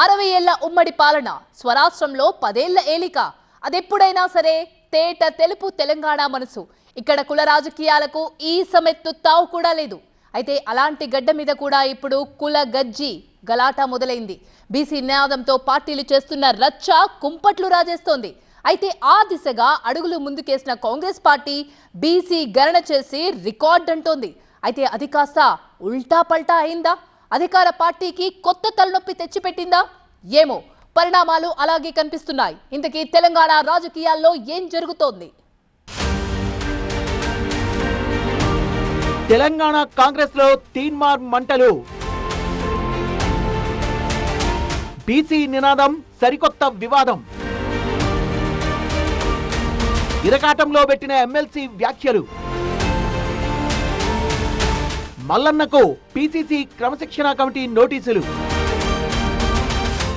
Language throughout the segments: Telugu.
60 ఏళ్ల ఉమ్మడి పాలన, స్వరాష్ట్రంలో 10 ఏళ్ల ఏలిక. అదెప్పుడైనా సరే తేట తెలుపు తెలంగాణ మనసు. ఇక్కడ కుల రాజకీయాలకు ఈ సమెత్తు తావు కూడా లేదు. అయితే అలాంటి గడ్డ మీద కూడా ఇప్పుడు కుల గజ్జి గలాటా మొదలైంది. బీసీ నినాదంతో పార్టీలు చేస్తున్న రచ్చ కుంపట్లు రాజేస్తోంది. అయితే ఆ దిశగా అడుగులు ముందుకేసిన కాంగ్రెస్ పార్టీ బీసీ గణన చేసి రికార్డ్ అంటోంది. అయితే అది కాస్త ఉల్టా పల్టా అయిందా? అధికార పార్టీకి కొత్త తలనొప్పి తెచ్చిపెట్టిందా? ఏమో, పరిణామాలు అలాగే కనిపిస్తున్నాయి. ఇంతకీ తెలంగాణ రాజకీయాల్లో ఏం జరుగుతోంది? తెలంగాణ కాంగ్రెస్ లో తీన్మార్ మంటలు. బీసీ నినాదం సరికొత్త వివాదం. ఇరకాటంలో పెట్టిన ఎమ్మెల్సీ వ్యాఖ్యలు. మల్లన్నకు పీసీసీ క్రమశిక్షణ కమిటీ నోటీసులు.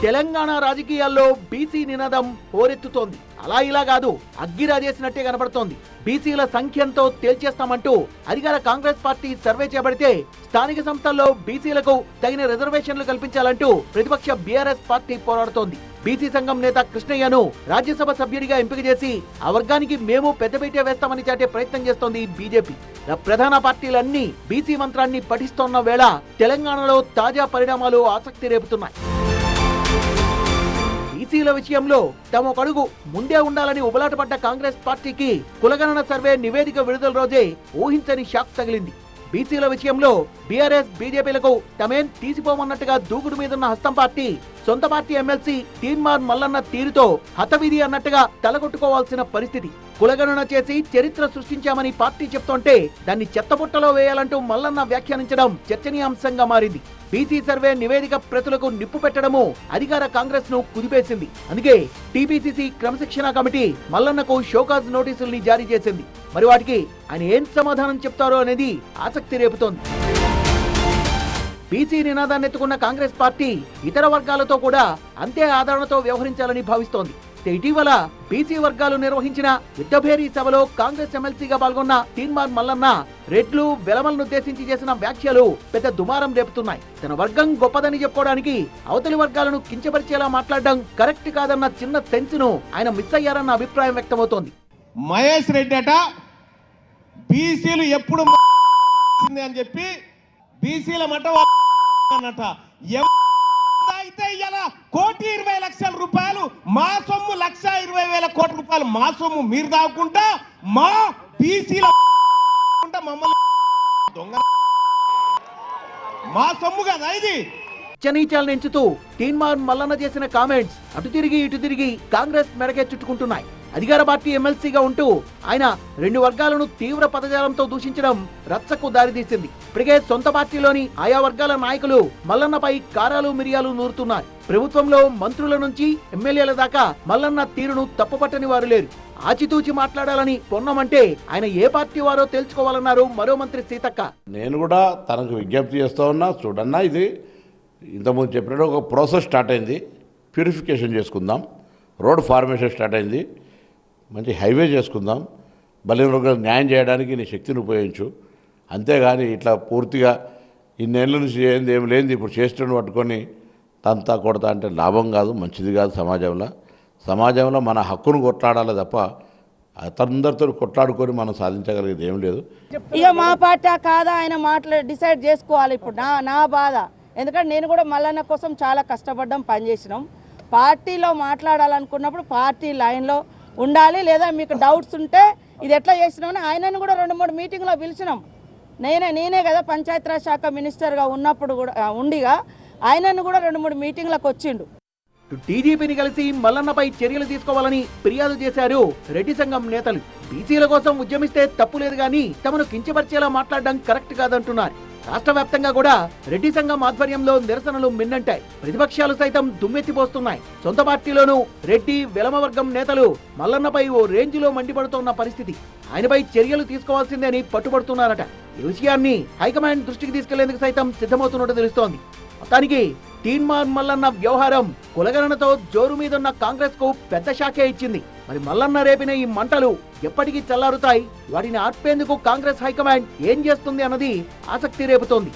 తెలంగాణ రాజకీయాల్లో బీసీ నినాదం హోరెత్తుతోంది. అలా ఇలా కాదు, అగ్గిరాజేసినట్టే కనబడుతోంది. బీసీల సంఖ్యంతో తేల్చేస్తామంటూ అధికార కాంగ్రెస్ పార్టీ సర్వే చేపడితే స్థానిక సంస్థల్లో బీసీలకు తగిన రిజర్వేషన్లు కల్పించాలంటూ ప్రతిపక్ష బీఆర్ఎస్ పార్టీ పోరాడుతోంది. బీసీ సంఘం నేత కృష్ణయ్యను రాజ్యసభ సభ్యుడిగా ఎంపిక చేసి ఆ వర్గానికి మేము పెద్దపీట వేస్తామని చాటే ప్రయత్నం చేస్తోంది బీజేపీ. ప్రధాన పార్టీలన్నీ బీసీ మంత్రాన్ని పఠిస్తోన్న వేళ తెలంగాణలో తాజా పరిణామాలు ఆసక్తి రేపుతున్నాయి. బీసీల విషయంలో తమ ఒక అడుగు ముందే ఉండాలని ఉబలాటపడ్డ కాంగ్రెస్ పార్టీకి కులగణన సర్వే నివేదిక విడుదల రోజే ఊహించని షాక్ తగిలింది. బీసీల విషయంలో బీఆర్ఎస్ బీజేపీలకు తమేం తీసిపోమన్నట్టుగా దూకుడు మీదున్న హస్తం పార్టీ సొంత పార్టీ ఎమ్మెల్సీ తీన్మార్ మల్లన్న తీరుతో హతవిధి అన్నట్టుగా తలగొట్టుకోవాల్సిన పరిస్థితి. కులగణన చేసి చరిత్ర సృష్టించామని పార్టీ చెప్తుంటే దాన్ని చెత్తబుట్టలో వేయాలంటూ మల్లన్న వ్యాఖ్యానించడం చర్చనీయాంశంగా మారింది. బీసీ సర్వే నివేదిక ప్రతులకు నిప్పు పెట్టడము అధికార కాంగ్రెస్ ను కుదిపేసింది. అందుకే టీపీసీసీ క్రమశిక్షణ కమిటీ మల్లన్నకు షోకాజ్ నోటీసుల్ని జారీ చేసింది. మరి వాటికి ఆయన ఏం సమాధానం చెప్తారో అనేది ఆసక్తి రేపుతోంది. బీసీ నినాదాన్ని ఎత్తుకున్న కాంగ్రెస్ పార్టీ ఇతర వర్గాలతో కూడా అంతే ఆదరణతో వ్యవహరించాలని భావిస్తోంది. ఇటీవల బీసీ వర్గాలు నిర్వహించిన యుద్ధభేరీ సభలో కాంగ్రెస్ ఎమ్మెల్సీగా పాల్గొన్న తీన్మార్ మల్లన్న రెడ్లు వెలమలను ఉద్దేశించి చేసిన వ్యాఖ్యలు పెద్ద దుమారం రేపుతున్నాయి. తన వర్గం గొప్పదని చెప్పుకోవడానికి అవతలి వర్గాలను కించపరిచేలా మాట్లాడడం కరెక్ట్ కాదన్న చిన్న సెన్స్ ను ఆయన మిస్ అయ్యారన్న అభిప్రాయం వ్యక్తమవుతోంది. మహేష్ రెడ్డి అట బీసీలు ఎప్పుడు అని చెప్పి బీసీల మట అన్నట అయితే ఇలా 1,20,00,000 రూపాయలు మా సొమ్ము 1,20,000 కోట్ల రూపాయలు మా సొమ్ము మీరు దాక్కుంటా మా బీసీల మమ్మల్ని దొంగ మా సొమ్ము కదా ఇది. చనీచాలను ఎంచుతూ తీన్మార్ మల్లన్న చేసిన కామెంట్స్ అటు తిరిగి ఇటు తిరిగి కాంగ్రెస్ మెడకే చుట్టుకుంటున్నాయి. అధికార పార్టీ ఎమ్మెల్సీగా ఉంటూ ఆయన రెండు వర్గాలను తీవ్ర పదజాలంతో దూషించడం రచ్చకు దారితీసింది. ఇప్పటికే సొంత పార్టీలోని ఆయా వర్గాల నాయకులు మల్లన్నపై కారాలు మిరియాలు నూరుతున్నారు. ప్రభుత్వంలో మంత్రుల నుంచి ఎమ్మెల్యేల దాకా మల్లన్న తీరును తప్పుపట్టని వారు లేరు. ఆచితూచి మాట్లాడాలని పొన్నమంటే ఆయన ఏ పార్టీ వారో తెలుసుకోవాలన్నారు మరో మంత్రి సీతక్క. నేను కూడా తనకు విజ్ఞప్తి చేస్తూ ఉన్నా, చూడన్నా ఇది ఇంతకుముందు చెప్పినట్టు ఒక ప్రాసెస్ స్టార్ట్ అయింది. ప్యూరిఫికేషన్ చేసుకుందాం, రోడ్ ఫార్మేషన్ స్టార్ట్ అయింది, మంచి హైవే చేసుకుందాం, బలహీన న్యాయం చేయడానికి నీ శక్తిని ఉపయోగించు. అంతేగాని ఇట్లా పూర్తిగా ఇన్నేళ్ళ నుంచి ఏం లేనిది ఇప్పుడు చేస్తున్న పట్టుకొని తంతా కొడతా అంటే లాభం కాదు, మంచిది కాదు. సమాజంలో మన హక్కును కొట్లాడాలి తప్ప అతనందరితో కొట్లాడుకొని మనం సాధించగలిగేది ఏం లేదు. ఇక మా పార్టీ కాదా ఆయన డిసైడ్ చేసుకోవాలి. ఇప్పుడు నా బాధ, ఎందుకంటే నేను కూడా మల్లన్న కోసం చాలా కష్టపడ్డాం, పనిచేసినాం. పార్టీలో మాట్లాడాలనుకున్నప్పుడు పార్టీ లైన్లో ఉండాలి. లేదా మీకు డౌట్స్ ఉంటే ఇది ఎట్లా చేసినామని ఆయనను కూడా 2-3 మీటింగ్లో పిలిచినాం. నేనే కదా పంచాయతీరాజ్ శాఖ మినిస్టర్గా ఉన్నప్పుడు కూడా ఉండిగా ఆయనను కూడా 2-3 మీటింగ్లకు వచ్చిండు. టీడీపీని కలిసి మల్లన్నపై చర్యలు తీసుకోవాలని ఫిర్యాదు చేశారు రెడ్డి సంఘం నేతలు. బీసీల కోసం ఉద్యమిస్తే తప్పు లేదు గానీ తమను కించపరిచేలా మాట్లాడడం కరెక్ట్ కాదంటున్నారు. రాష్ట్ర వ్యాప్తంగా కూడా రెడ్డి సంఘం ఆధ్వర్యంలో నిరసనలు మిన్నంటాయి. ప్రతిపక్షాలు సైతం దుమ్మెత్తిపోస్తున్నాయి. సొంత పార్టీలోనూ రెడ్డి వెలమ వర్గం నేతలు మల్లన్నపై ఓ రేంజ్లో మండిపడుతున్న పరిస్థితి. ఆయనపై చర్యలు తీసుకోవాల్సిందే అని పట్టుబడుతున్నారట. ఈ విషయాన్ని హైకమాండ్ దృష్టికి తీసుకెళ్లేందుకు సైతం సిద్ధమవుతున్నట్టు తెలుస్తోంది. మొత్తానికి తీన్మార్ మల్లన్న వ్యవహారం కులగణనతో జోరు మీదున్న కాంగ్రెస్ కు పెద్ద షాకే ఇచ్చింది. మరి మల్లన్న రేపిన ఈ మంటలు ఎప్పటికీ చల్లారుతాయి? వాటిని ఆర్పేందుకు కాంగ్రెస్ హైకమాండ్ ఏం చేస్తుంది అన్నది ఆసక్తి రేపుతోంది.